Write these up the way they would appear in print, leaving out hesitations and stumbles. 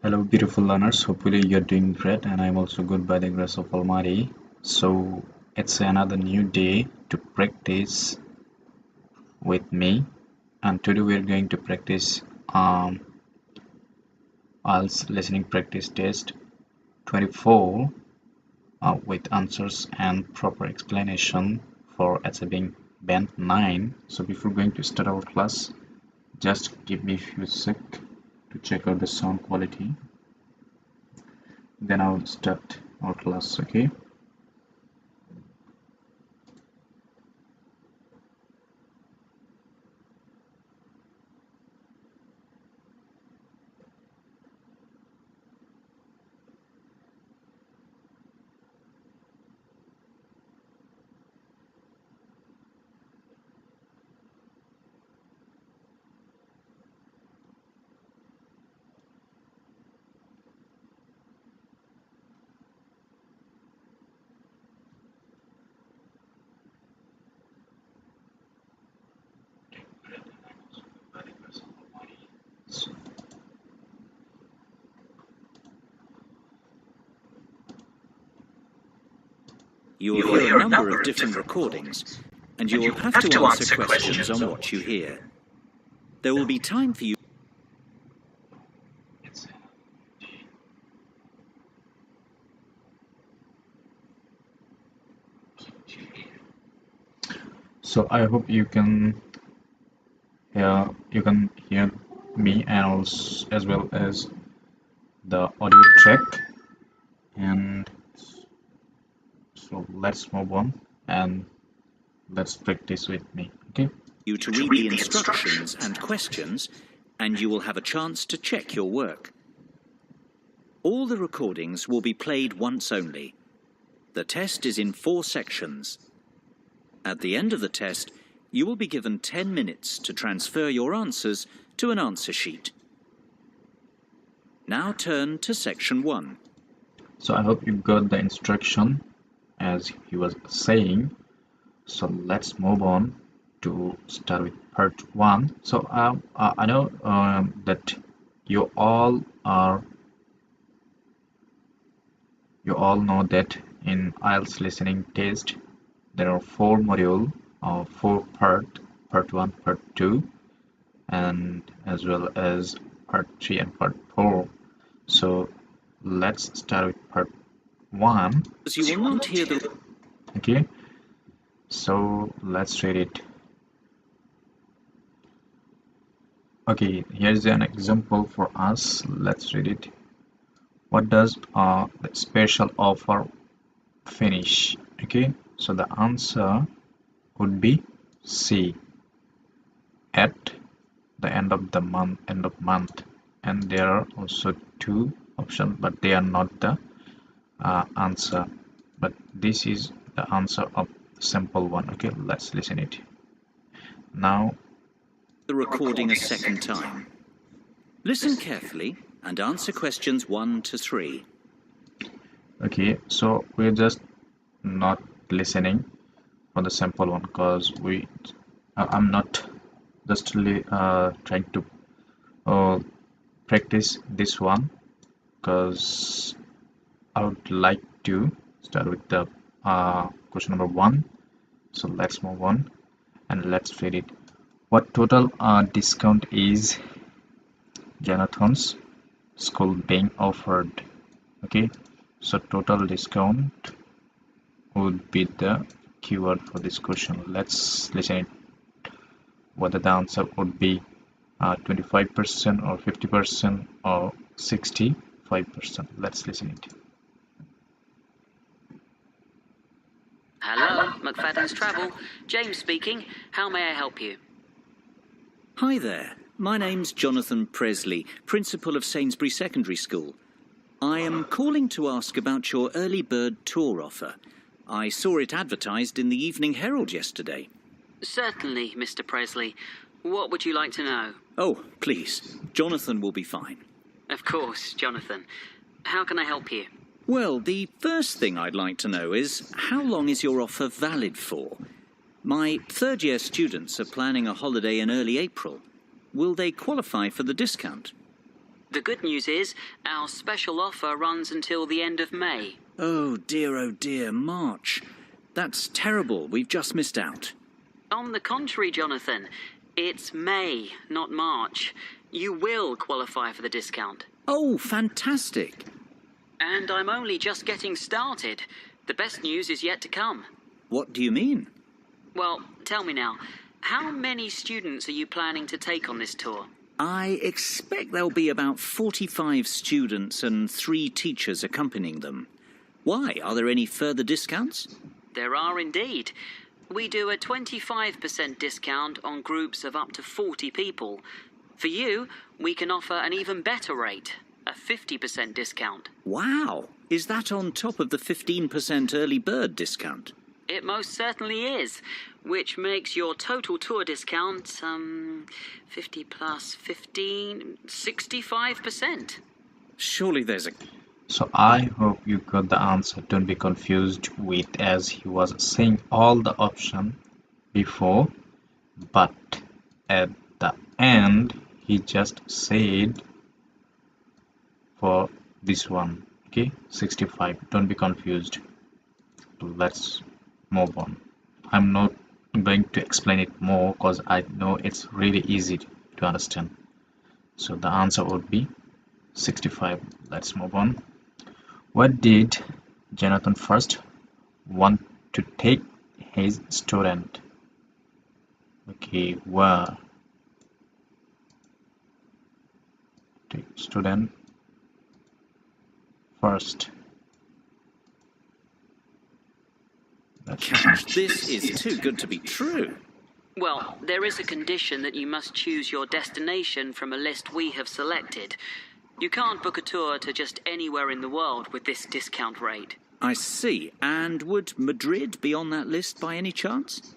Hello, beautiful learners. Hopefully, you're doing great, and I'm also good by the grace of Almighty. So, it's another new day to practice with me, and today we're going to practice IELTS listening practice test 24 with answers and proper explanation for achieving band 9. So, before going to start our class, just give me a few seconds to check out the sound quality. Then I'll start our class, okay? You will hear a number of different recordings, and you will have to answer questions on what you hear. There will be time for you. So I hope you can hear me and also, as well as the audio track. And so let's move on and let's practice with me, okay? You to read the instructions and questions, and you will have a chance to check your work. All the recordings will be played once only. The test is in 4 sections. At the end of the test, you will be given 10 minutes to transfer your answers to an answer sheet. Now turn to section 1. So I hope you got the instruction as he was saying. So let's move on to start with part 1. So I know that you all know that in IELTS listening test there are 4 modules, 4 part 1, part 2, and as well as part 3 and part 4. So let's start with part 1. You will not hear the... Okay, so let's read it. Okay, here's an example for us. Let's read it. What does the special offer finish? Okay, so the answer would be C, at the end of the month, and there are also 2 options, but they are not the answer, but this is the answer of simple one. Okay, let's listen it now. The recording a second time. Listen carefully and answer questions 1 to 3. Okay, so we're just not listening for the simple one because I'm not just trying to practice this one because I would like to start with the question number 1. So let's move on and let's read it. What total discount is Jonathan's school being offered? Okay, so total discount would be the keyword for this question. Let's listen it, whether the answer would be 25% or 50% or 65%. Let's listen it. Hello, McFadden's Travel. James speaking. How may I help you? Hi there. My name's Jonathan Presley, Principal of Sainsbury Secondary School. I am calling to ask about your early bird tour offer. I saw it advertised in the Evening Herald yesterday. Certainly, Mr. Presley. What would you like to know? Oh, please. Jonathan will be fine. Of course, Jonathan. How can I help you? Well, the first thing I'd like to know is, how long is your offer valid for? My third-year students are planning a holiday in early April. Will they qualify for the discount? The good news is our special offer runs until the end of May. Oh dear, March. That's terrible. We've just missed out. On the contrary, Jonathan, it's May, not March. You will qualify for the discount. Oh, fantastic. And I'm only just getting started. The best news is yet to come. What do you mean? Well, tell me now, how many students are you planning to take on this tour? I expect there'll be about 45 students and 3 teachers accompanying them. Why? Are there any further discounts? There are indeed. We do a 25% discount on groups of up to 40 people. For you, we can offer an even better rate, a 50% discount. Wow! Is that on top of the 15% early bird discount? It most certainly is, which makes your total tour discount, 50 plus 15, 65%. Surely there's a... So I hope you got the answer. Don't be confused with as he was saying all the option before, but at the end he just said for this one, okay, 65. Don't be confused. Let's move on. I'm not going to explain it more because I know it's really easy to understand. So the answer would be 65. Let's move on. What did Jonathan first want to take his student? Okay, where? Take student first. Gosh, this is too good to be true. Well, there is a condition that you must choose your destination from a list we have selected. You can't book a tour to just anywhere in the world with this discount rate. I see. And would Madrid be on that list by any chance?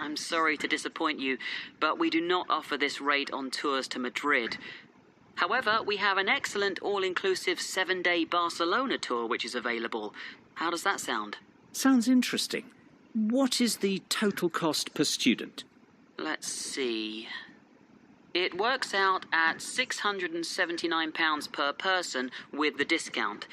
I'm sorry to disappoint you, but we do not offer this rate on tours to Madrid. However, we have an excellent all-inclusive 7-day Barcelona tour which is available. How does that sound? Sounds interesting. What is the total cost per student? Let's see. It works out at £679 per person with the discount.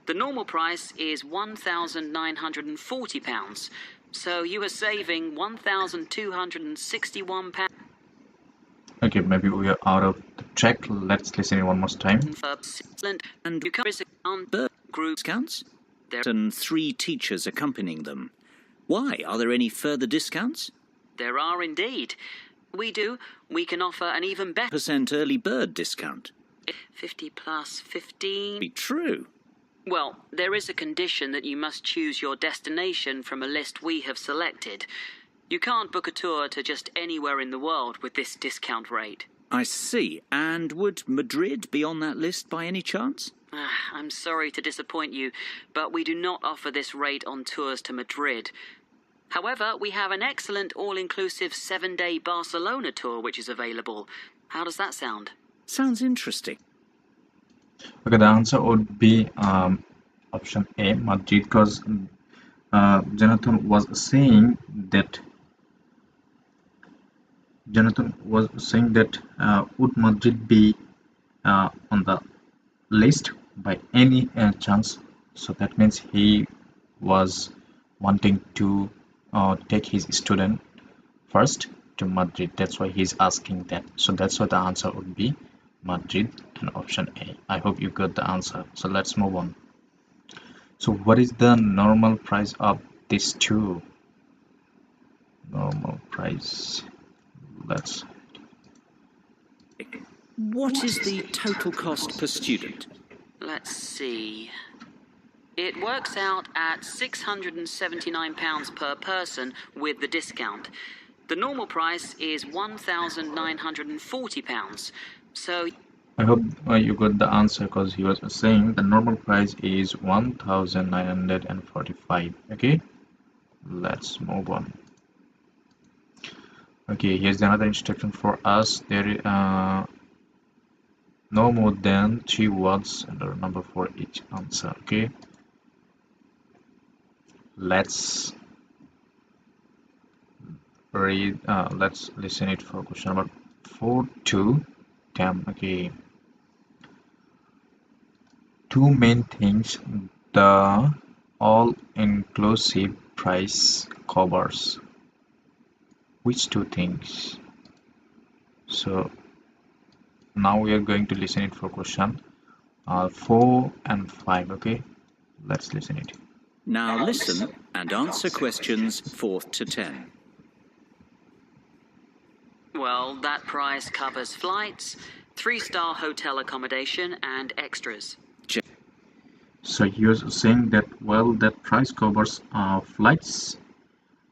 The normal price is £1,940, so you are saving £1,261. Okay, maybe we are out of the track. Let's listen it one more time. And you can group discounts? There are 3 teachers accompanying them. Why? Are there any further discounts? There are indeed. We can offer an even better percent early bird discount. 50 plus 15. Be true. Well, there is a condition that you must choose your destination from a list we have selected. You can't book a tour to just anywhere in the world with this discount rate. I see. And would Madrid be on that list by any chance? I'm sorry to disappoint you, but we do not offer this rate on tours to Madrid. However, we have an excellent all-inclusive 7-day Barcelona tour which is available. How does that sound? Sounds interesting. Okay, the answer would be option A, Madrid, because Jonathan was saying that would Madrid be on the list by any chance? So that means he was wanting to take his student first to Madrid. That's why he's asking that. So that's why the answer would be Madrid and option A. I hope you got the answer. So let's move on. So what is the normal price of this tour? Normal price. What is the total cost per student? Let's see. It works out at £679 per person with the discount. The normal price is £1,940. So I hope you got the answer, because he was saying the normal price is 1,945. Okay, let's move on. Okay, here's another instruction for us. There is no more than 3 words and a number for each answer. Okay, let's read. Let's listen it for question number 4 to 10. Okay, two main things the all-inclusive price covers. Which two things? So now we are going to listen it for question 4 and 5. Okay, let's listen it. Now listen and answer questions 4 to 10. Well, that price covers flights, 3-star hotel accommodation, and extras. So you're saying that, well, that price covers flights,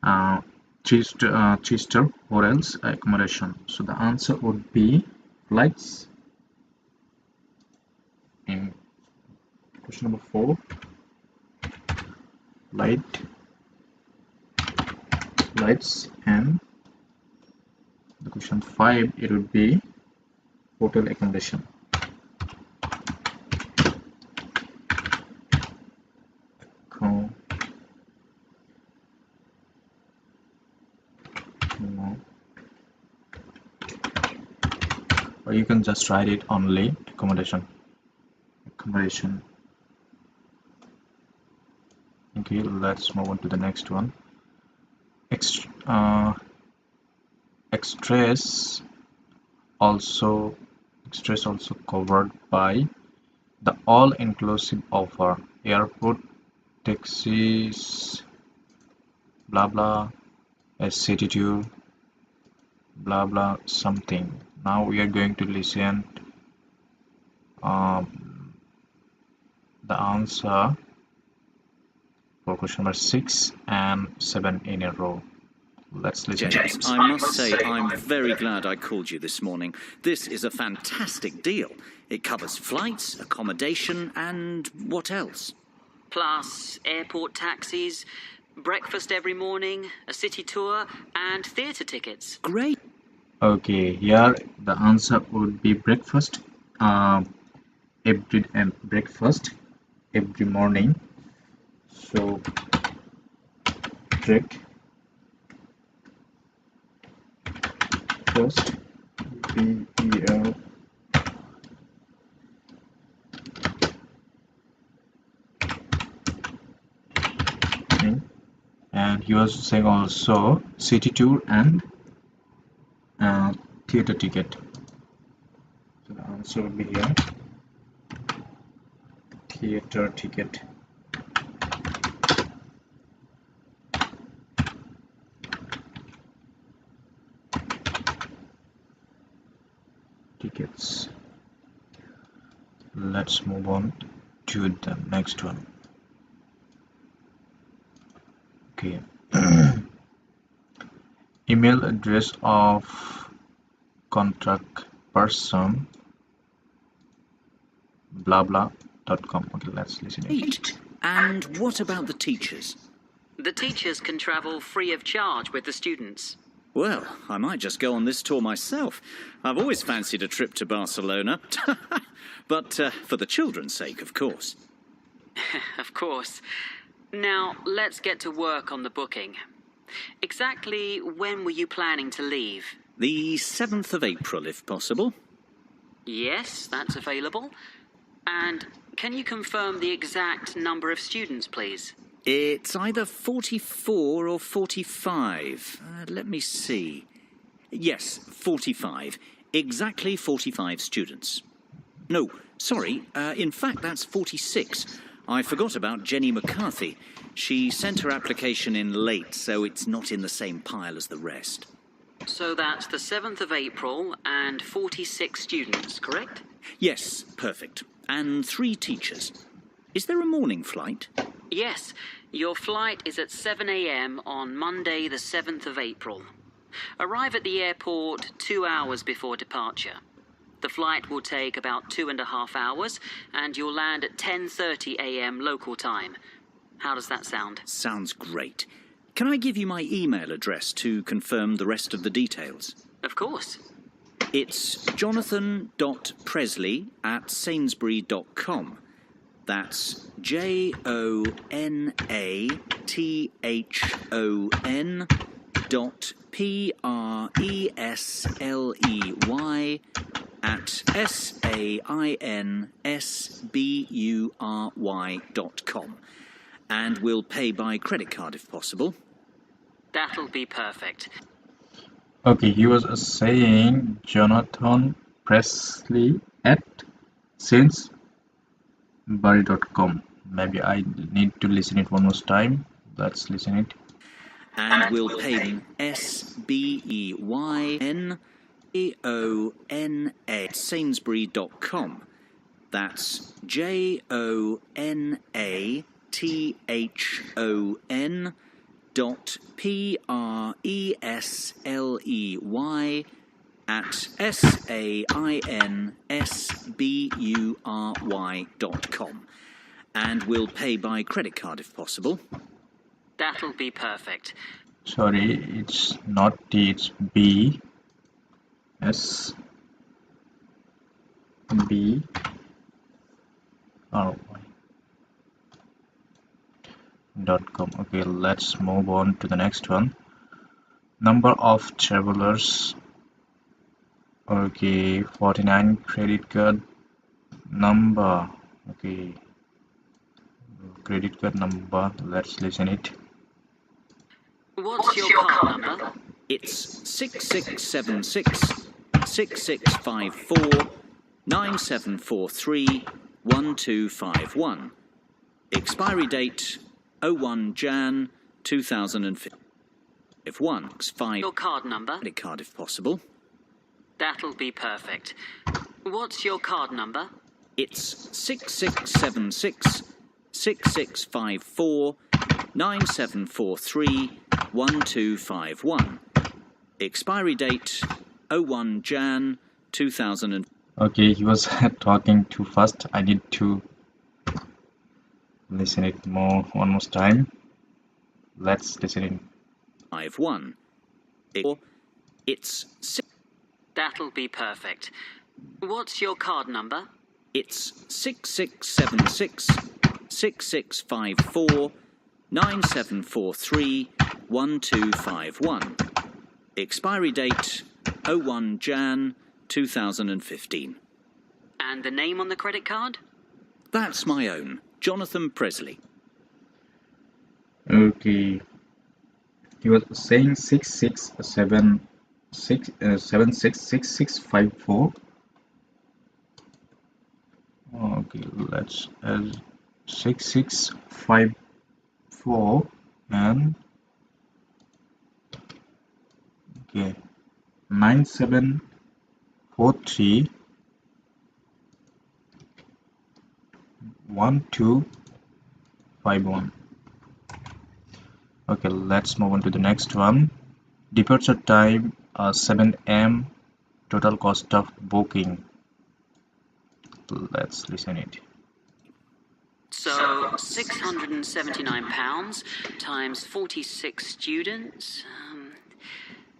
3-star hotels accommodation. So the answer would be flights. In question number 4, flights, and the question 5, it would be hotel accommodation. Or you can just write it only accommodation. Okay, let's move on to the next one. Extras also covered by the all-inclusive offer. Airport, taxis, blah blah, a city tour, blah blah something. Now we are going to listen the answer for question number 6 and 7 in a row. Let's listen. James, I must say I'm very glad I called you this morning. This is a fantastic deal. It covers flights, accommodation, and what else? Plus airport taxis, breakfast every morning, a city tour, and theatre tickets. Great. Okay, here the answer would be breakfast. Breakfast every morning. So breakfast BEL. And he was saying also city tour and theater ticket. So the answer would be here, theater ticket. Tickets. Let's move on to the next one. Okay. Email address of contract person blah blah.com. Okay, let's listen it. And what about the teachers? The teachers can travel free of charge with the students. Well, I might just go on this tour myself. I've always fancied a trip to Barcelona. But for the children's sake, of course. Of course. Now, let's get to work on the booking. Exactly when were you planning to leave? The 7th of April, if possible. Yes, that's available. And can you confirm the exact number of students, please? It's either 44 or 45. Let me see. Yes, 45. Exactly 45 students. No, sorry. In fact, that's 46. I forgot about Jenny McCarthy. She sent her application in late, so it's not in the same pile as the rest. So that's the 7th of April and 46 students, correct? Yes, perfect. And 3 teachers. Is there a morning flight? Yes, your flight is at 7 a.m. on Monday the 7th of April. Arrive at the airport 2 hours before departure. The flight will take about 2.5 hours, and you'll land at 10:30 a.m. local time. How does that sound? Sounds great. Can I give you my email address to confirm the rest of the details? Of course. It's jonathan.presley@sainsbury.com. That's JONATHON.PRESLEY at sainsbury.com, and we'll pay by credit card if possible. That'll be perfect. Okay, he was saying Jonathan Presley at sainsbury.com. Maybe I need to listen it one more time. Let's listen it. And we'll pay SBEYNAONA at Sainsbury.com. That's JONATHON.PRESLEY at SAINSBURY.com, and we'll pay by credit card if possible. That'll be perfect. Sorry, it's not T, it's B. S B R Y .com. Okay, let's move on to the next one. Number of travelers. Okay, 49 credit card number. Okay, credit card number. Let's listen it. What's your card number? It's 6676 6654 9743 1251. Expiry date 01 Jan 2005. If one, Your card number? credit card if possible. That'll be perfect. What's your card number? It's 6676 6654 9743 1251. Expiry date 01 Jan 2000. Okay, he was talking too fast. I need to listen it one more time. Let's listen it. 51. It's That'll be perfect. What's your card number? It's 6676 6654 9743 1251. Expiry date 01 Jan 2015. And the name on the credit card? That's my own, Jonathan Presley. Okay, he was saying 766654. Okay, let's add 6654 and okay 9743 1251. Okay, let's move on to the next one. Departure time 7 a.m. Total cost of booking. Let's listen it. So, £679 times 46 students.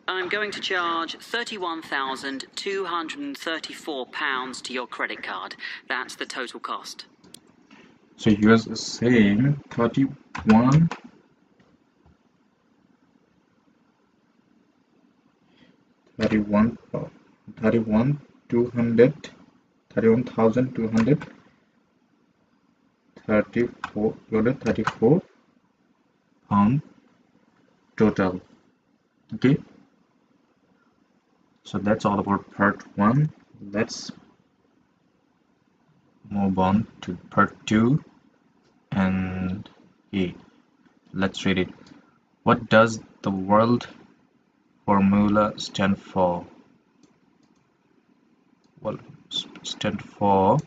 I'm going to charge £31,234 to your credit card. That's the total cost. So he was saying 31,234 pound total. Okay, so that's all about part 1. Let's move on to part 2 and let's read it. What does the world formula stand for? Well, stand for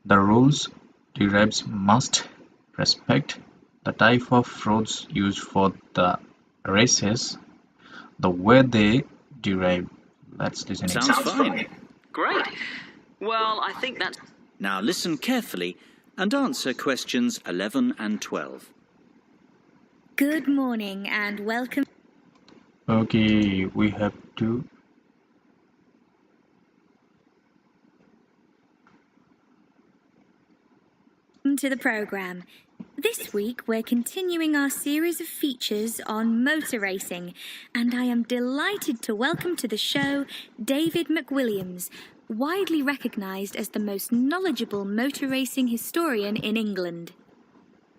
the rules derives must respect the type of fruits used for the races, the way they derive. Let's listen. Sounds fine. Great. Well, I think that's... Now listen carefully and answer questions 11 and 12. Good morning and welcome Okay, we have to to the program. This week we're continuing our series of features on motor racing, and I am delighted to welcome to the show David McWilliams, widely recognised as the most knowledgeable motor racing historian in England.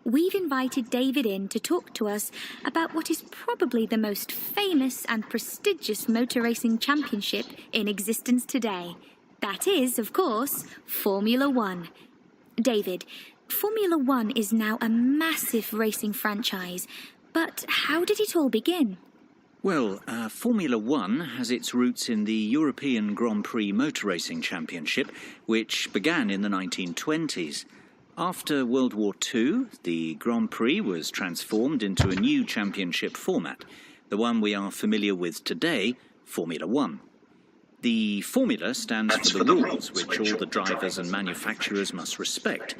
We've invited David in to talk to us about what is probably the most famous and prestigious motor racing championship in existence today. That is, of course, Formula One. David, Formula One is now a massive racing franchise, but how did it all begin? Well, Formula One has its roots in the European Grand Prix Motor Racing Championship, which began in the 1920s. After World War II, the Grand Prix was transformed into a new championship format, the one we are familiar with today, Formula One. The formula stands for the rules which all the drivers and manufacturers must respect.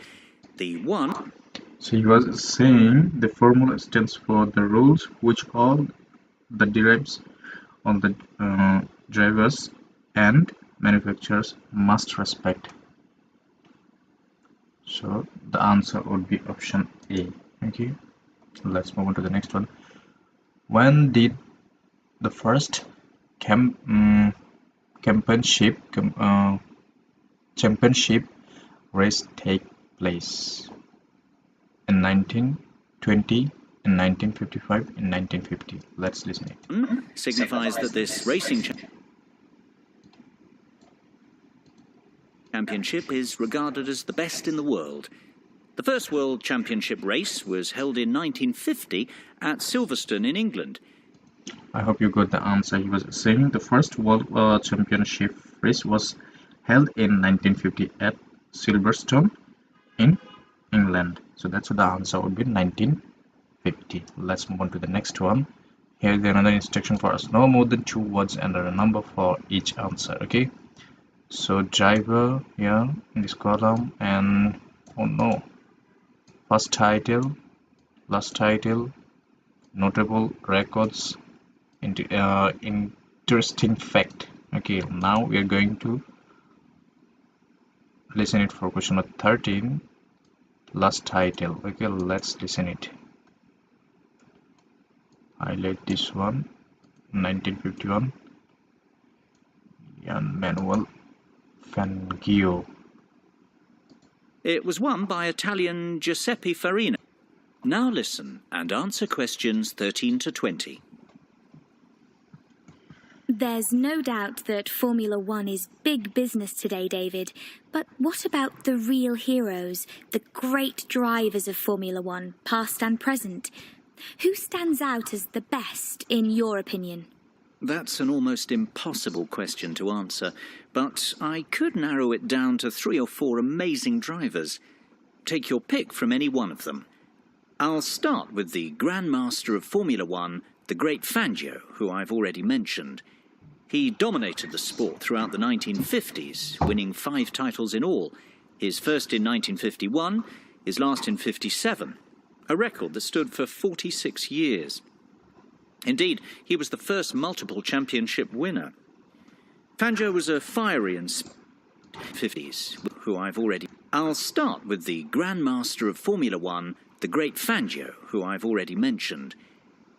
The one... So he was saying the formula stands for the rules which all the derives on the drivers and manufacturers must respect. So the answer would be option A. Okay, let's move on to the next one. When did the first championship race take place? In 1920, in 1955, in 1950. Let's listen it. Signifies that this racing championship is regarded as the best in the world. The first World Championship race was held in 1950 at Silverstone in England. I hope you got the answer. He was saying the first World Championship race was held in 1950 at Silverstone in England. So that's what the answer would be, 1950. Let's move on to the next one. Here is another instruction for us. No more than 2 words and a number for each answer. Okay. So driver here in this column, and oh no, first title, last title, notable records, interesting fact. Okay, now we are going to listen it for question number 13, last title. Okay, let's listen it. Highlight this one. 1951, Jan Manuel Fangio. It was won by Italian Giuseppe Farina. Now listen and answer questions 13 to 20. There's no doubt that Formula One is big business today, David. But what about the real heroes, the great drivers of Formula One, past and present? Who stands out as the best, in your opinion? That's an almost impossible question to answer, but I could narrow it down to 3 or 4 amazing drivers. Take your pick from any one of them. I'll start with the Grand Master of Formula One, the great Fangio, who I've already mentioned. He dominated the sport throughout the 1950s, winning 5 titles in all, his first in 1951, his last in 57, a record that stood for 46 years. Indeed, he was the first multiple championship winner. Fangio was a fiery and 50s, who I've already... I'll start with the Grand Master of Formula One, the great Fangio, who I've already mentioned.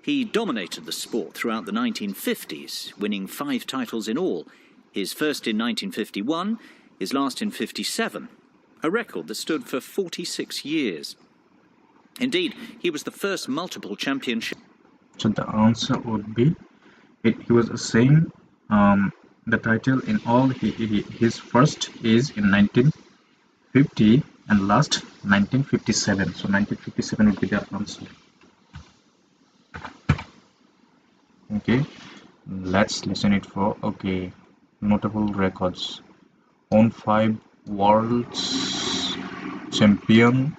He dominated the sport throughout the 1950s, winning 5 titles in all, his first in 1951, his last in 57, a record that stood for 46 years. Indeed, he was the first multiple championship... So the answer would be, he was saying the title in all, his first is in 1950 and last 1957. So 1957 would be the answer. Okay, let's listen it for, okay, notable records. On 5 world's champion,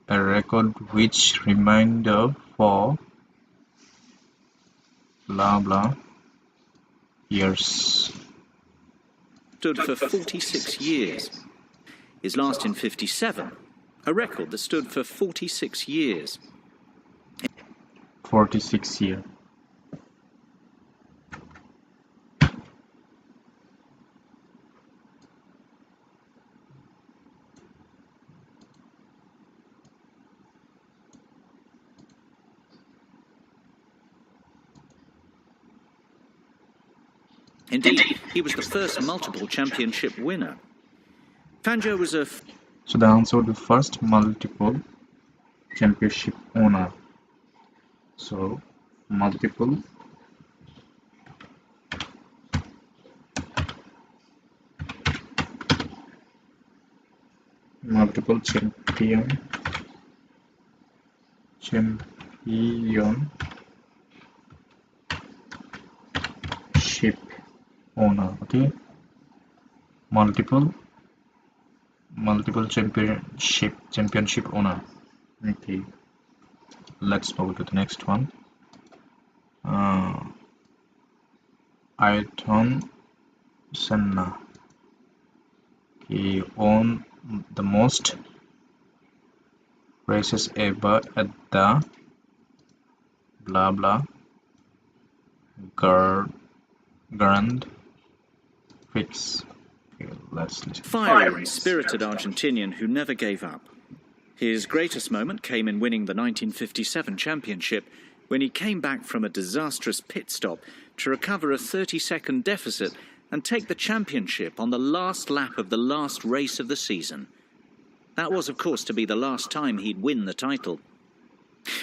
a record which remained for blah blah years. Stood for 46 years. His last in 57, a record that stood for 46 years. 46 years. Indeed, he was the first multiple championship winner. Fangio was a... So the answer would be first multiple championship owner. So multiple championship owner. Okay, multiple championship owner. Okay, let's move to the next one. Ayrton Senna. He won the most races ever at the blah blah Grand Prix. Okay, let's listen. Fiery and spirited Argentinian who never gave up. His greatest moment came in winning the 1957 championship, when he came back from a disastrous pit stop to recover a 30-second deficit and take the championship on the last lap of the last race of the season. That was, of course, to be the last time he'd win the title.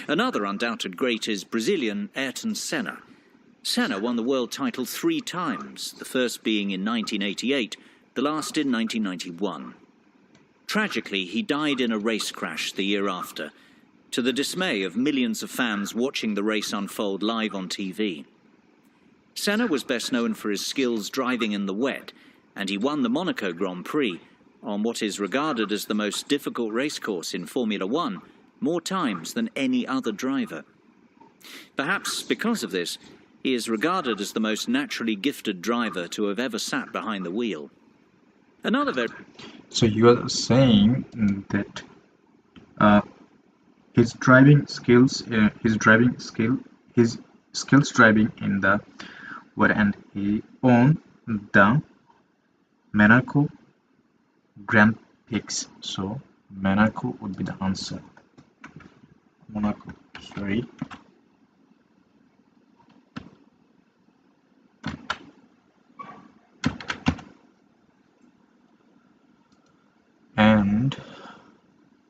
Another undoubted great is Brazilian Ayrton Senna. Senna won the world title 3 times, the first being in 1988, the last in 1991. Tragically, he died in a race crash the year after, to the dismay of millions of fans watching the race unfold live on TV. Senna was best known for his skills driving in the wet, and he won the Monaco Grand Prix on what is regarded as the most difficult racecourse in Formula One more times than any other driver. Perhaps because of this, he is regarded as the most naturally gifted driver to have ever sat behind the wheel. So you are saying that his skills driving in the wet, and he won the Monaco Grand Prix. So Monaco would be the answer. Monaco, sorry. And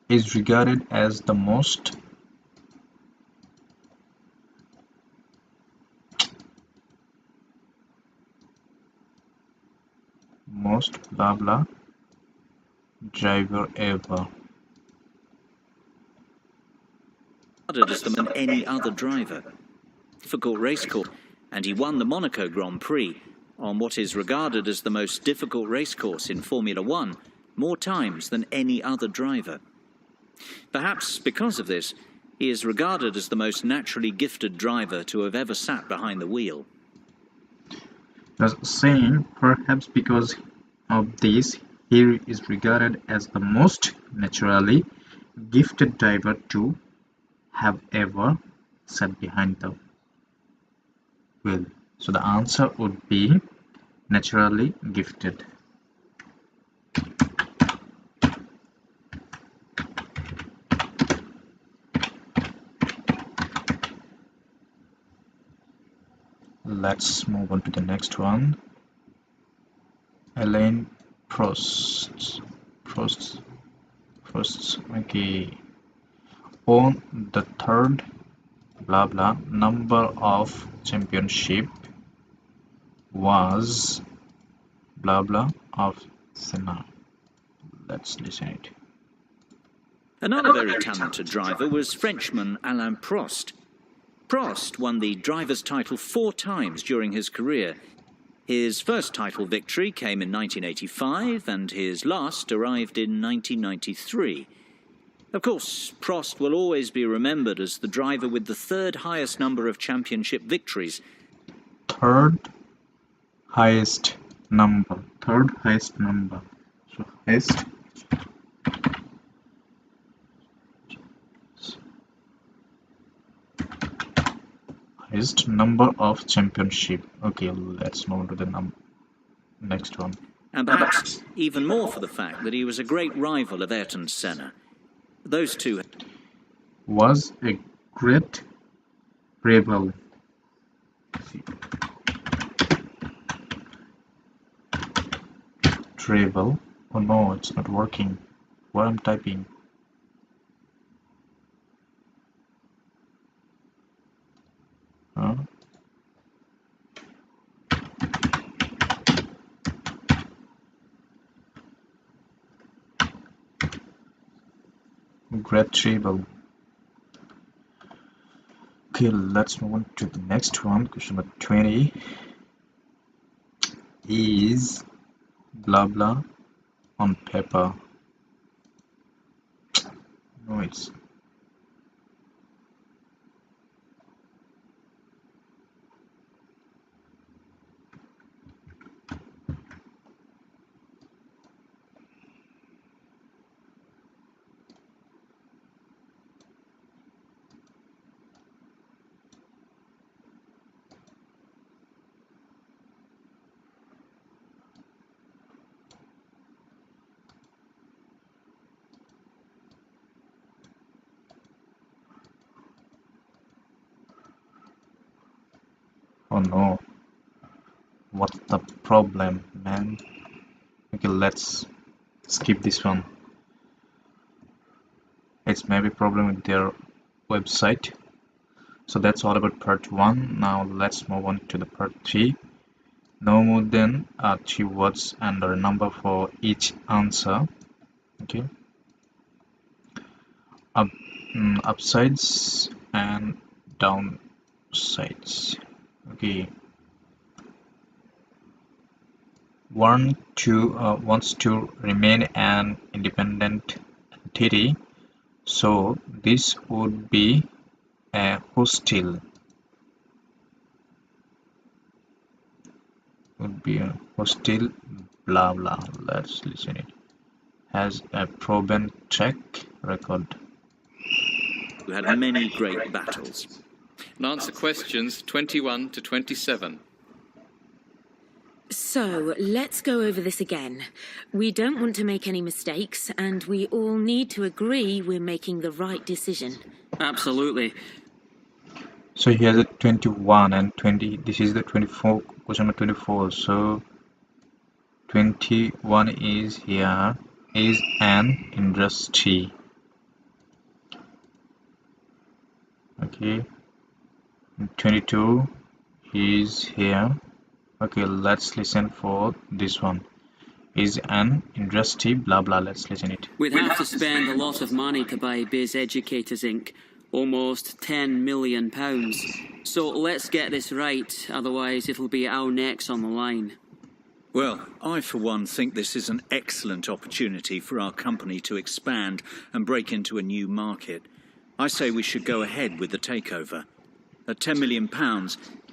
is regarded as the most blah blah driver ever. As than any other driver. Difficult racecourse, and he won the Monaco Grand Prix on what is regarded as the most difficult racecourse in Formula One more times than any other driver. Perhaps because of this, he is regarded as the most naturally gifted driver to have ever sat behind the wheel. Just saying, perhaps because of this, he is regarded as the most naturally gifted driver to have ever sat behind the wheel. So the answer would be naturally gifted. Let's move on to the next one. Alain Prost. Okay. On the third blah blah number of championship was blah blah of Senna. Let's listen it. Another very talented driver was Frenchman Alain Prost. Prost won the driver's title 4 times during his career. His first title victory came in 1985 and his last arrived in 1993. Of course, Prost will always be remembered as the driver with the 3rd highest number of championship victories. Third highest number. So highest number of championship. Okay, let's move to the next one. And perhaps even more for the fact that he was a great rival of Ayrton Senna. Those two was a great rival. travel. Oh no, it's not working. What I'm typing? Huh? Great travel. Okay, let's move on to the next one. Question number 20 is blah blah on paper. No, it's oh no. What's the problem, man? Okay, let's skip this one. It's maybe problem with their website. So that's all about part 1. Now let's move on to the part 3. No more than 3 words and a number for each answer. Okay. Upsides and downsides. Okay. Wants to remain an independent entity, so this would be a hostile. Blah blah. Let's listen it. Has a proven track record. You had many great battles. And answer questions 21 to 27. So, let's go over this again. We don't want to make any mistakes, and we all need to agree we're making the right decision. Absolutely. So here's a 21 and 20. This is the 24, question number 24. So 21 is here, is an industry. Okay. 22 is here. Okay, let's listen for this one. Is an industry, blah blah. Let's listen it. We'd have to spend a lot of money to buy Biz Educators Inc. Almost £10 million. So let's get this right, otherwise it'll be our necks on the line. Well, I for one think this is an excellent opportunity for our company to expand and break into a new market. I say we should go ahead with the takeover. At £10 million,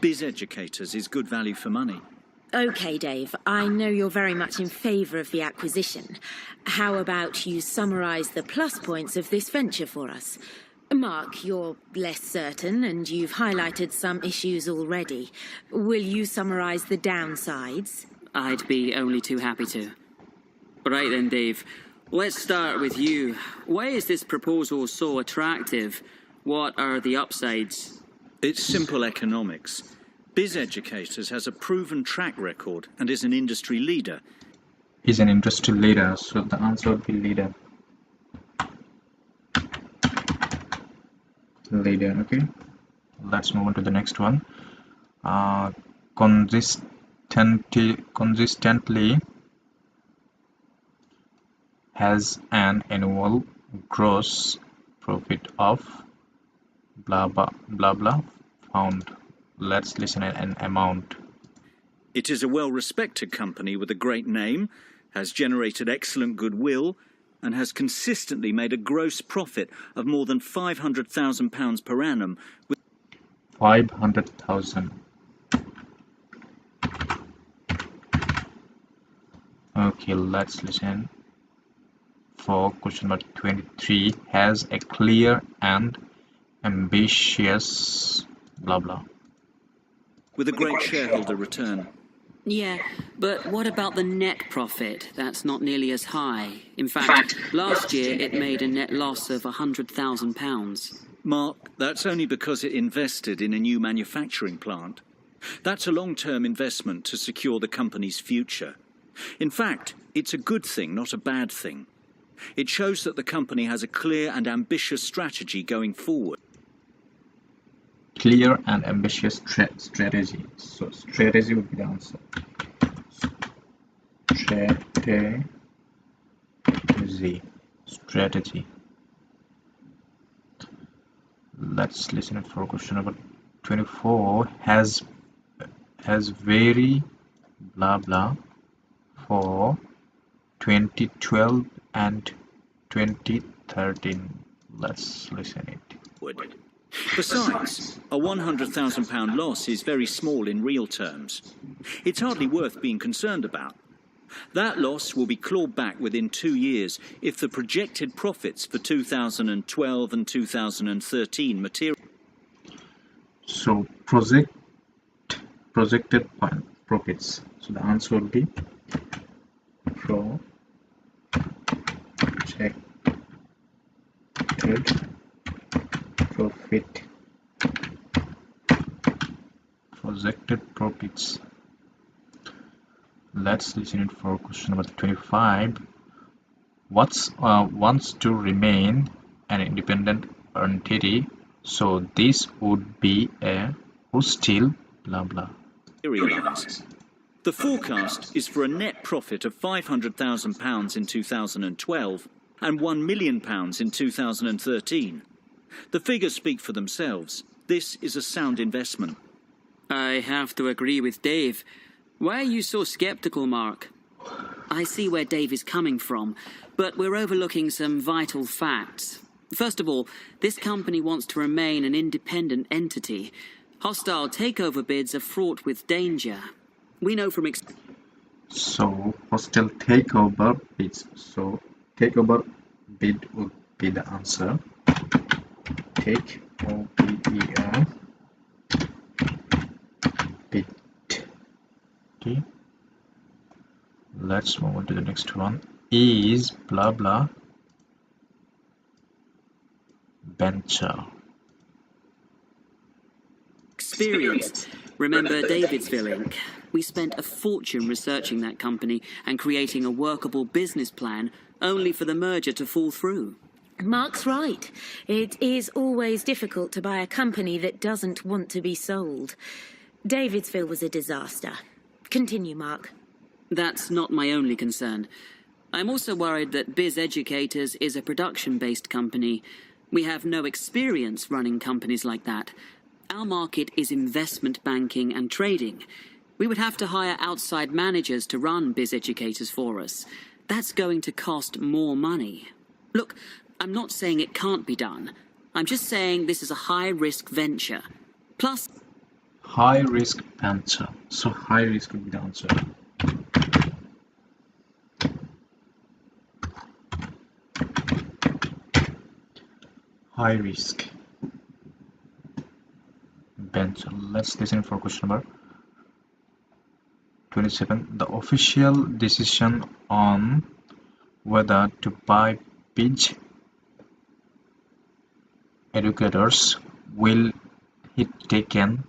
Biz Educators is good value for money. Okay, Dave, I know you're very much in favour of the acquisition. How about you summarise the plus points of this venture for us? Mark, you're less certain and you've highlighted some issues already. Will you summarise the downsides? I'd be only too happy to. Right then, Dave. Let's start with you. Why is this proposal so attractive? What are the upsides? It's simple economics. Biz Educators has a proven track record and is an industry leader. Is an industry leader, so the answer would be leader. Leader, okay. Let's move on to the next one. Consistently has an annual gross profit of blah blah blah blah found. Let's listen at an amount. It is a well-respected company with a great name, has generated excellent goodwill, and has consistently made a gross profit of more than £500,000 per annum. 500,000. Okay, let's listen for question number 23. Has a clear and ambitious blah blah. With a great shareholder return. Yeah, but what about the net profit? That's not nearly as high. In fact, last year it made a net loss of £100,000. Mark, that's only because it invested in a new manufacturing plant. That's a long-term investment to secure the company's future. In fact, it's a good thing, not a bad thing. It shows that the company has a clear and ambitious strategy going forward. Clear and ambitious strategy. So strategy would be the answer. Strategy. Let's listen for question number 24. Has very blah blah for 2012 and 2013. Let's listen it. Besides, a £100,000 loss is very small in real terms. It's hardly worth being concerned about. That loss will be clawed back within 2 years if the projected profits for 2012 and 2013 materialize. So projected profits. So the answer will be projected profit. Projected profits. Let's listen it for question number 25. Wants to remain an independent entity, so this would be a hostile blah blah. The forecast is for a net profit of £500,000 in 2012 and £1 million in 2013. The figures speak for themselves. This is a sound investment. I have to agree with Dave. Why are you so sceptical, Mark? I see where Dave is coming from, but we're overlooking some vital facts. First of all, this company wants to remain an independent entity. Hostile takeover bids are fraught with danger. We know from So hostile takeover bids. So takeover bid would be the answer. Take OBER bid. Okay. Let's move on to the next one. Is blah blah venture. experience. Remember Davidsville Inc.? We spent a fortune researching that company and creating a workable business plan, only for the merger to fall through. Mark's right. It is always difficult to buy a company that doesn't want to be sold. Davidsville was a disaster. Continue, Mark. That's not my only concern. I'm also worried that Biz Educators is a production-based company. We have no experience running companies like that. Our market is investment banking and trading. We would have to hire outside managers to run Biz Educators for us. That's going to cost more money. Look, I'm not saying it can't be done. I'm just saying this is a high-risk venture. Plus... High-risk venture. So high risk would be the answer. High risk venture. Let's listen for question number 27. The official decision on whether to buy Biz Educators will be taken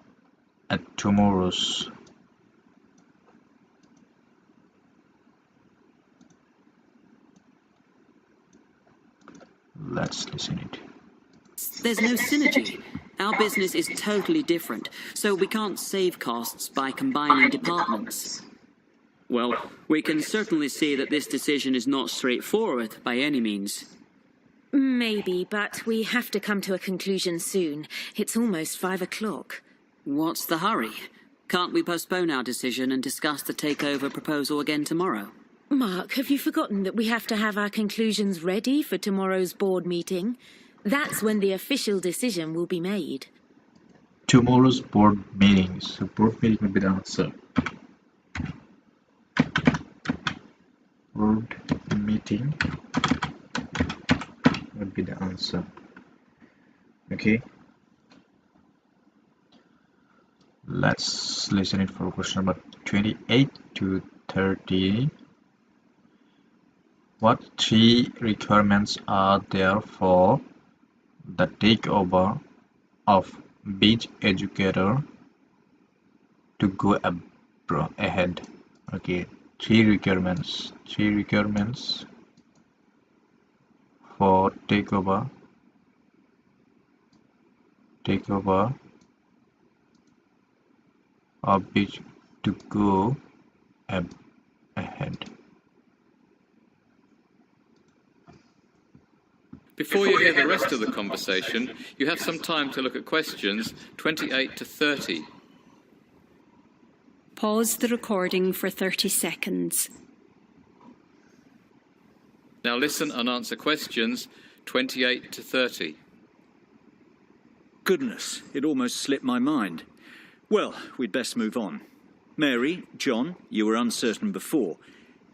at tomorrow's. Let's listen it. There's no synergy. Our business is totally different, so we can't save costs by combining departments. Well, we can certainly see that this decision is not straightforward by any means. Maybe, but we have to come to a conclusion soon. It's almost 5 o'clock. What's the hurry? Can't we postpone our decision and discuss the takeover proposal again tomorrow? Mark, have you forgotten that we have to have our conclusions ready for tomorrow's board meeting? That's when the official decision will be made. Tomorrow's board meeting. So board meeting will be the answer. Board meeting would be the answer. Okay. Let's listen it for question number 28 to 30. What 3 requirements are there for the takeover of Biz Educator to go ahead? Okay, Three requirements for takeover of which to go ahead. Before you hear the rest of the conversation, you have some time to look at questions 28 to 30. Pause the recording for 30 seconds. Now listen and answer questions 28 to 30. Goodness, it almost slipped my mind. Well, we'd best move on. Mary, John, you were uncertain before.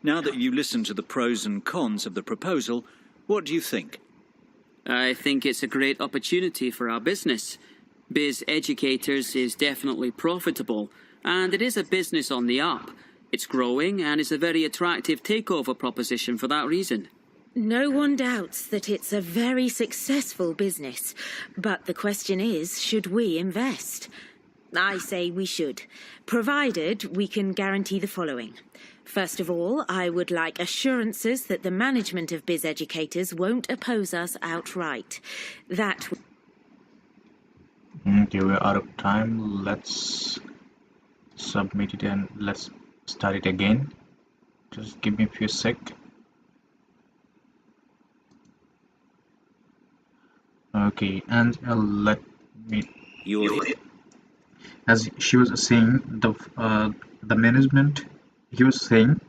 Now that you listened to the pros and cons of the proposal, what do you think? I think it's a great opportunity for our business. Biz Educators is definitely profitable, and it is a business on the up. It's growing and is a very attractive takeover proposition for that reason. No one doubts that it's a very successful business, but the question is, should we invest? I say we should, provided we can guarantee the following. First of all, I would like assurances that the management of Biz Educators won't oppose us outright. That... Okay, we're out of time. Let's submit it and let's start it again. Just give me a few seconds. Okay, and let me... As she was saying, the management... She was saying,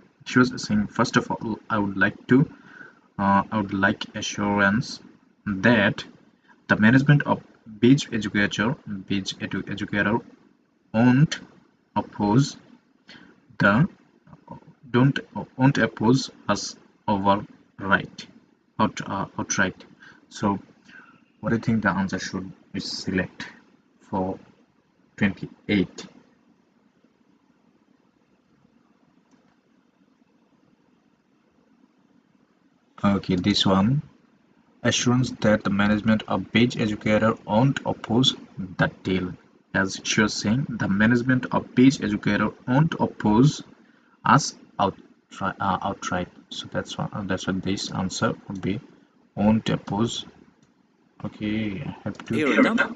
first of all, I would like assurance that the management of Biz Educator won't oppose us outright. So, what do you think the answer should be select for 28? Okay, this one. Assurance that the management of Biz Educator won't oppose the deal. As she was saying, the management of Biz Educator won't oppose us outright. So that's what this answer would be. Won't oppose. Okay, I have to.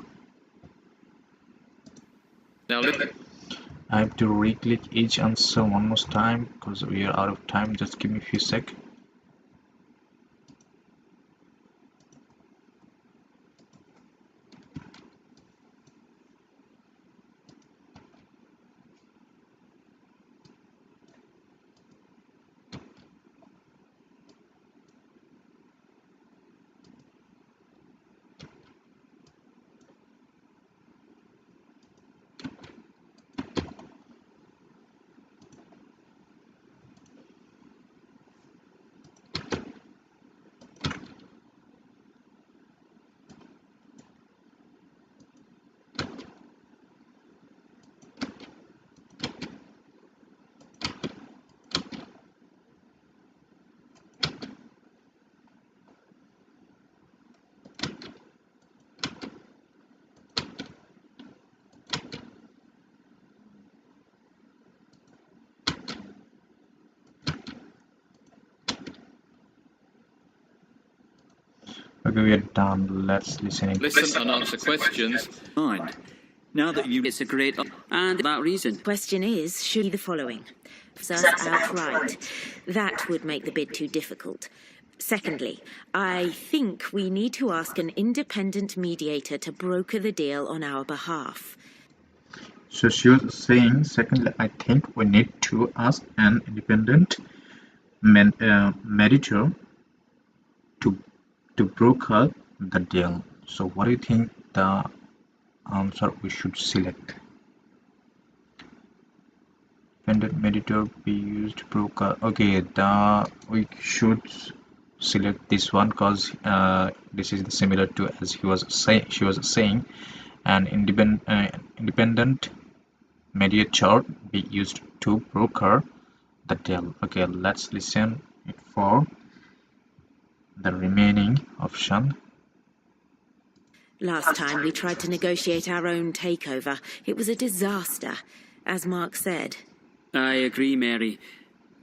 I have to re-click each answer one more time because we are out of time. Just give me a few seconds. Okay, we are done. Let's listen. Listen and answer questions. Mind. Now that you... It's a great... and that reason. Question is, should we the following? Us outright. That would make the bid too difficult. Secondly, I think we need to ask an independent mediator to broker the deal on our behalf. So she was saying, secondly, I think we need to ask an independent mediator to broker the deal. So what do you think the answer we should select? Independent mediator be used to broker. Okay, we should select this one because this is similar to as she was saying, an independent mediator be used to broker the deal. Okay, let's listen for the remaining option. Last time we tried to negotiate our own takeover. It was a disaster, as Mark said. I agree, Mary.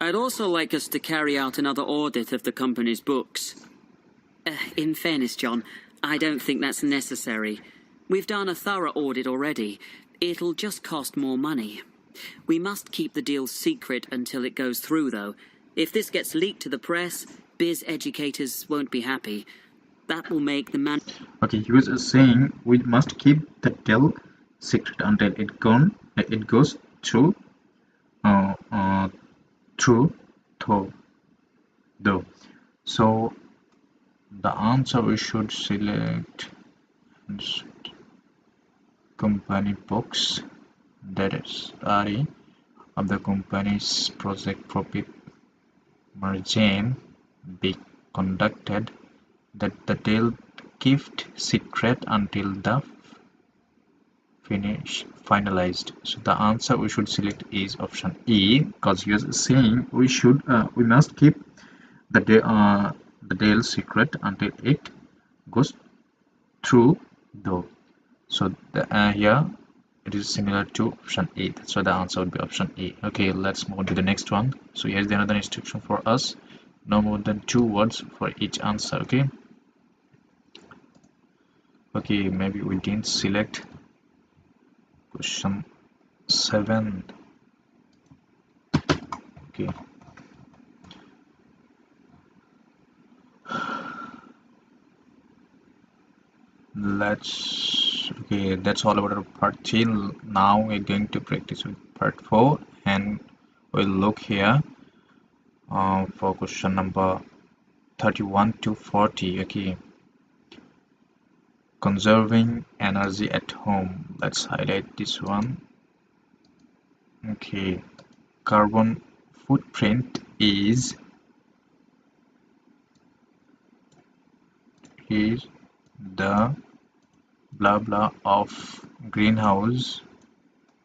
I'd also like us to carry out another audit of the company's books. In fairness, John, I don't think that's necessary. We've done a thorough audit already. It'll just cost more money. We must keep the deal secret until it goes through, though. If this gets leaked to the press, biz educators won't be happy. That will make the man... Okay, he was saying we must keep the deal secret until it goes through though. So the answer we should select company books, that is study of the company's project profit margin be conducted, that the deal kept secret until the finalized. So the answer we should select is option E, because he was saying we must keep the deal secret until it goes through though. So here it is similar to option A. That's why the answer would be option A. Okay, let's move on to the next one. So here's another instruction for us. No more than 2 words for each answer. Okay, maybe we didn't select question 7. Okay, that's all about our part 3. Now we're going to practice with part 4, and we'll look here for question number 31 to 40. Okay, conserving energy at home. Let's highlight this one. Okay, carbon footprint is the blah blah of greenhouse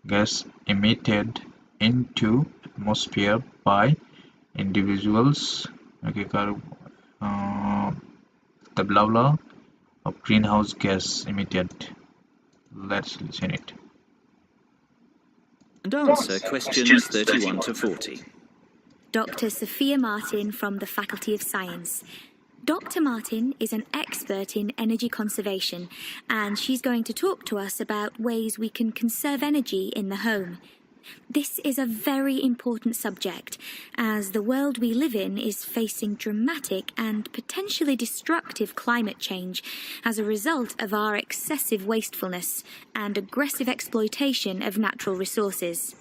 gas emitted into atmosphere by individuals. Okay, the blah blah of greenhouse gas emitted. Let's listen it. And answer questions 31 to 40. Dr. Sophia Martin from the Faculty of Science. Dr. Martin is an expert in energy conservation, and she's going to talk to us about ways we can conserve energy in the home. This is a very important subject, as the world we live in is facing dramatic and potentially destructive climate change as a result of our excessive wastefulness and aggressive exploitation of natural resources.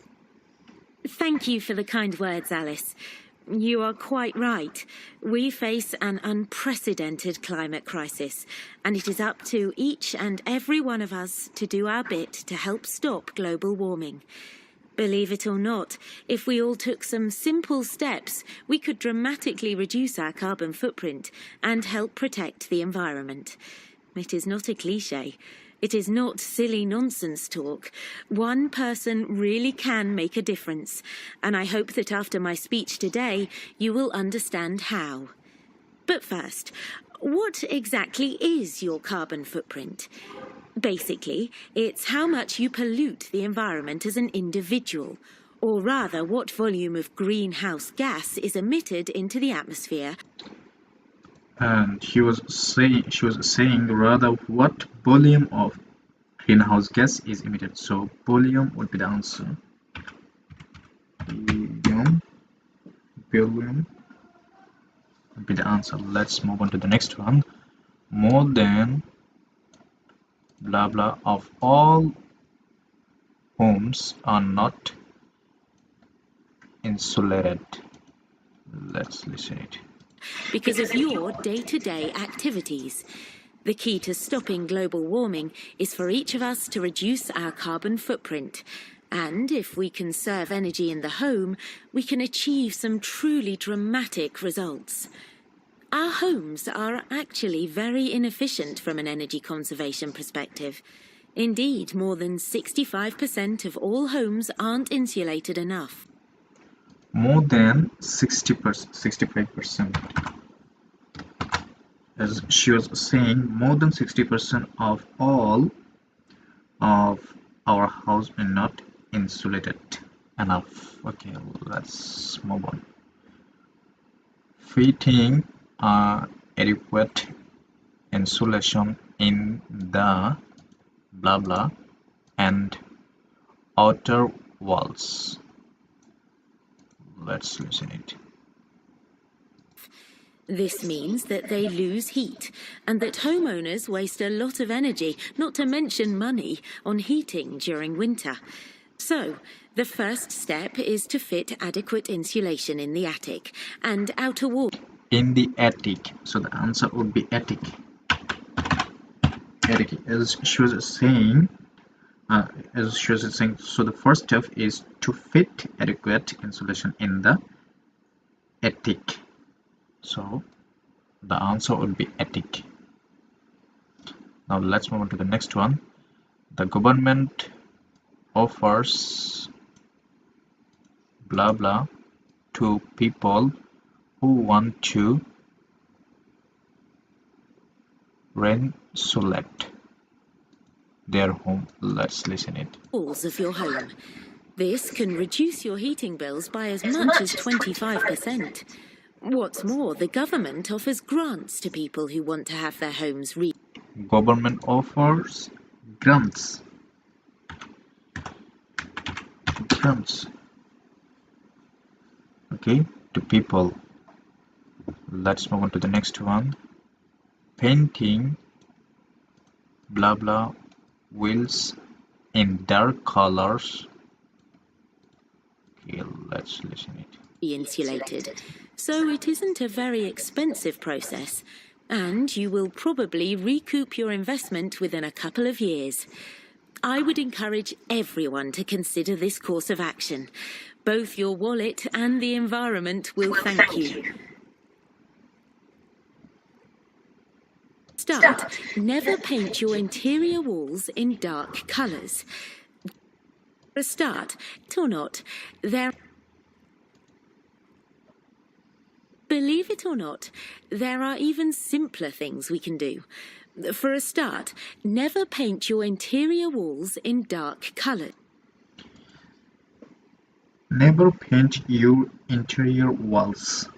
Thank you for the kind words, Alice. You are quite right. We face an unprecedented climate crisis, and it is up to each and every one of us to do our bit to help stop global warming. Believe it or not, if we all took some simple steps, we could dramatically reduce our carbon footprint and help protect the environment. It is not a cliché. It is not silly nonsense talk. One person really can make a difference, and I hope that after my speech today, you will understand how. But first, what exactly is your carbon footprint? Basically, it's how much you pollute the environment as an individual, or rather what volume of greenhouse gas is emitted into the atmosphere. And she was saying rather what volume of greenhouse gas is emitted. So volume would be the answer. Volume would be the answer. Let's move on to the next one. More than blah blah of all homes are not insulated. Let's listen it. Because of your day-to-day activities. The key to stopping global warming is for each of us to reduce our carbon footprint. And if we conserve energy in the home, we can achieve some truly dramatic results. Our homes are actually very inefficient from an energy conservation perspective. Indeed, more than 65% of all homes aren't insulated enough. More than 65%. As she was saying, more than 60% of all of our house are not insulated enough. Okay, let's move on. fitting adequate insulation in the blah blah and outer walls. Let's listen it. This means that they lose heat and that homeowners waste a lot of energy, not to mention money, on heating during winter. So, the first step is to fit adequate insulation in the attic and outer wall. In the attic. So the answer would be attic. Attic, as she was saying, so the first step is to fit adequate insulation in the attic. So the answer would be attic. Now let's move on to the next one. The government offers blah blah to people who want to insulate their home. Let's listen it. Walls of your home. This can reduce your heating bills by as much as 25%. What's more, the government offers grants to people who want to have their homes Government offers grants. Okay, to people. Let's move on to the next one. Painting blah blah wheels in dark colors. Okay, let's listen it. be insulated. So it isn't a very expensive process, and you will probably recoup your investment within a couple of years. I would encourage everyone to consider this course of action. Both your wallet and the environment will thank you. Start. Never paint your interior walls in dark colours. For a start, or not, Believe it or not, there are even simpler things we can do. For a start, never paint your interior walls in dark colours. Never paint your interior walls.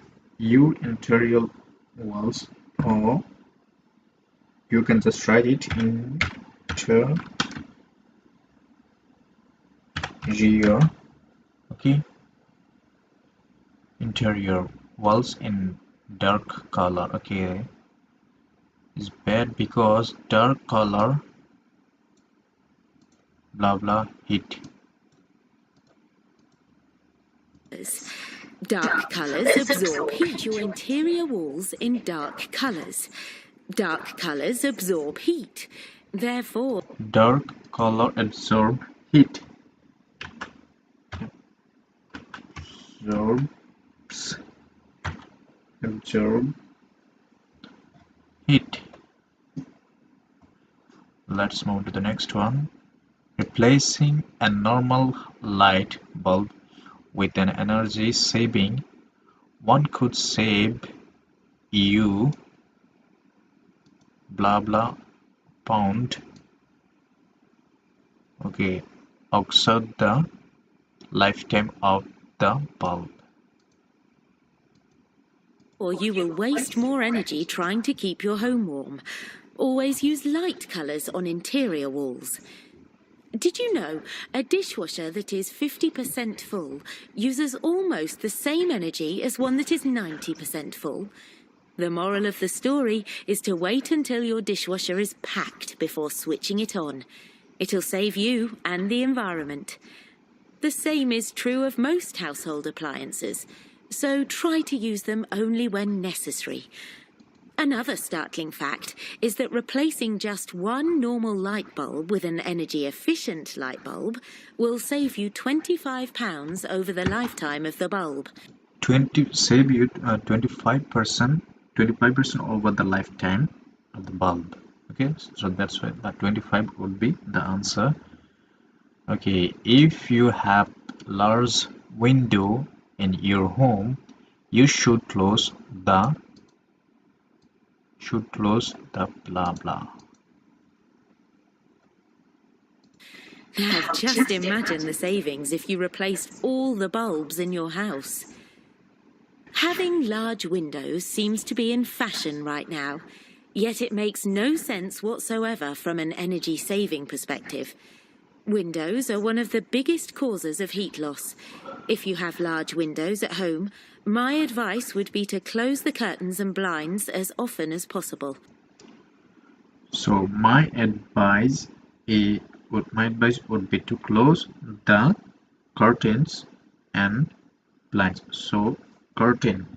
Or you can just write it in interior walls in dark color. Okay, is bad because dark color blah blah heat. Dark colours absorb heat. Your interior walls in dark colours. Dark colours absorb heat. Therefore, dark color absorb heat. Absorb heat. Let's move to the next one. Replacing a normal light bulb with an energy saving one could save you blah blah pound. Okay, outside the lifetime of the bulb. or you will waste more energy trying to keep your home warm. Always use light colours on interior walls. Did you know a dishwasher that is 50% full uses almost the same energy as one that is 90% full? The moral of the story is to wait until your dishwasher is packed before switching it on. It'll save you and the environment. The same is true of most household appliances, so try to use them only when necessary. Another startling fact is that replacing just one normal light bulb with an energy-efficient light bulb will save you £25 over the lifetime of the bulb. Save you 25% over the lifetime of the bulb. Okay, so that's why that 25 would be the answer. Okay, if you have large window in your home, you should close the blah blah. Now just imagine the savings if you replaced all the bulbs in your house. Having large windows seems to be in fashion right now, yet it makes no sense whatsoever from an energy-saving perspective. Windows are one of the biggest causes of heat loss. If you have large windows at home, my advice would be to close the curtains and blinds as often as possible. So my advice would be to close the curtains and blinds. So curtains,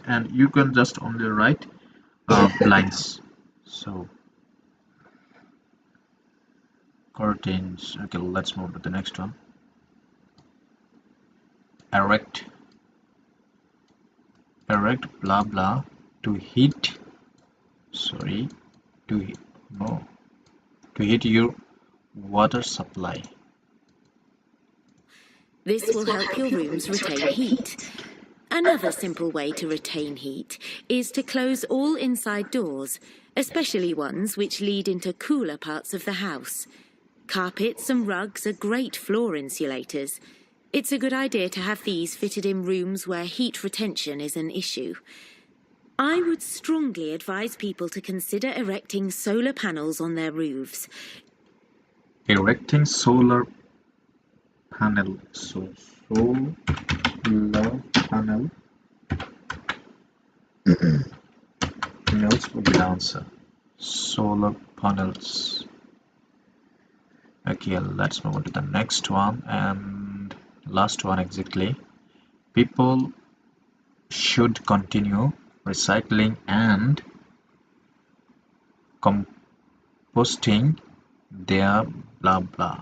and you can just only write blinds. So curtains. Okay, let's move to the next one. Erect blah blah to heat your water supply. This will help your rooms retain heat. Another simple way to retain heat is to close all inside doors, especially ones which lead into cooler parts of the house. Carpets and rugs are great floor insulators. It's a good idea to have these fitted in rooms where heat retention is an issue. I would strongly advise people to consider erecting solar panels on their roofs. Erecting solar panel. So solar panel panels would be the answer. Solar panels. Okay, let's move on to the next one and last one exactly. People should continue recycling and composting their blah blah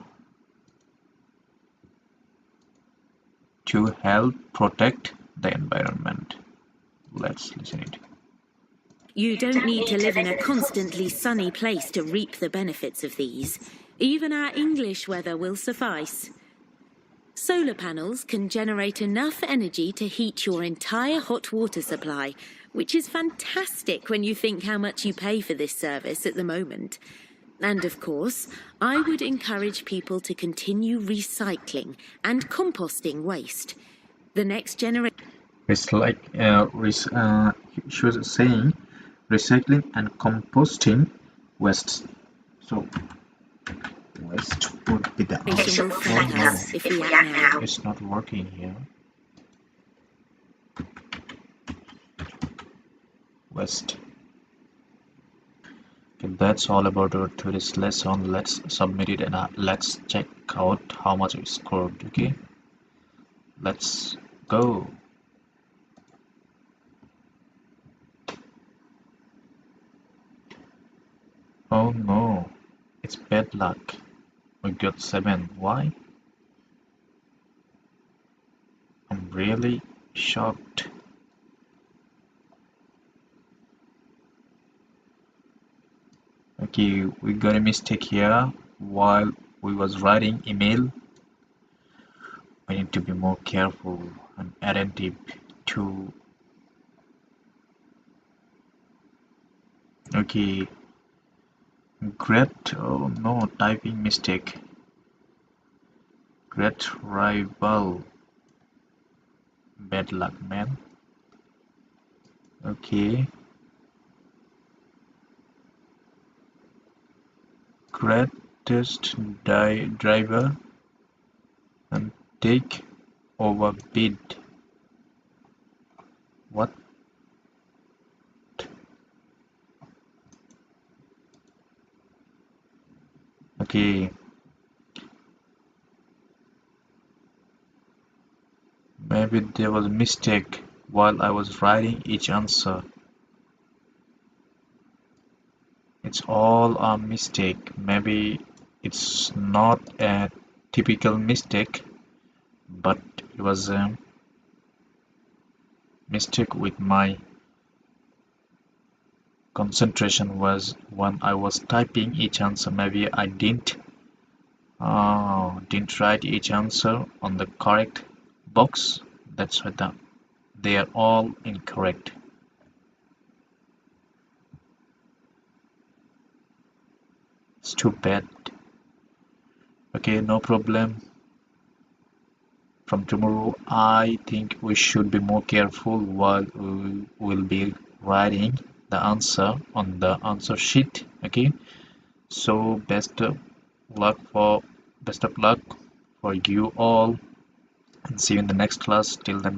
to help protect the environment. Let's listen it. You don't need to live in a constantly sunny place to reap the benefits of these. Even our English weather will suffice. Solar panels can generate enough energy to heat your entire hot water supply, which is fantastic when you think how much you pay for this service at the moment. And of course, I would encourage people to continue recycling and composting waste. The next generation... It's like she was saying recycling and composting waste. So waste would be the answer. will thank us if we act now. It's not working here. Waste. Okay, that's all about our today's lesson. Let's submit it and let's check out how much we scored. Okay, let's go. Oh no, it's bad luck. We got 7. Why? I'm really shocked. Okay, we got a mistake here while we was writing email. We need to be more careful and attentive to. Okay, great. Oh no, typing mistake. Great rival. Bad luck, man. Okay. Greatest driver and take over bid. What? Okay. Maybe there was a mistake while I was writing each answer. It's all a mistake. Maybe it's not a typical mistake, but it was a mistake with my concentration was when I was typing each answer. Maybe I didn't write each answer on the correct box. That's why they are all incorrect. It's too bad. Okay, no problem. from tomorrow, I think we should be more careful while we will be writing the answer on the answer sheet. Okay, so best of luck for you all, and see you in the next class. Till then,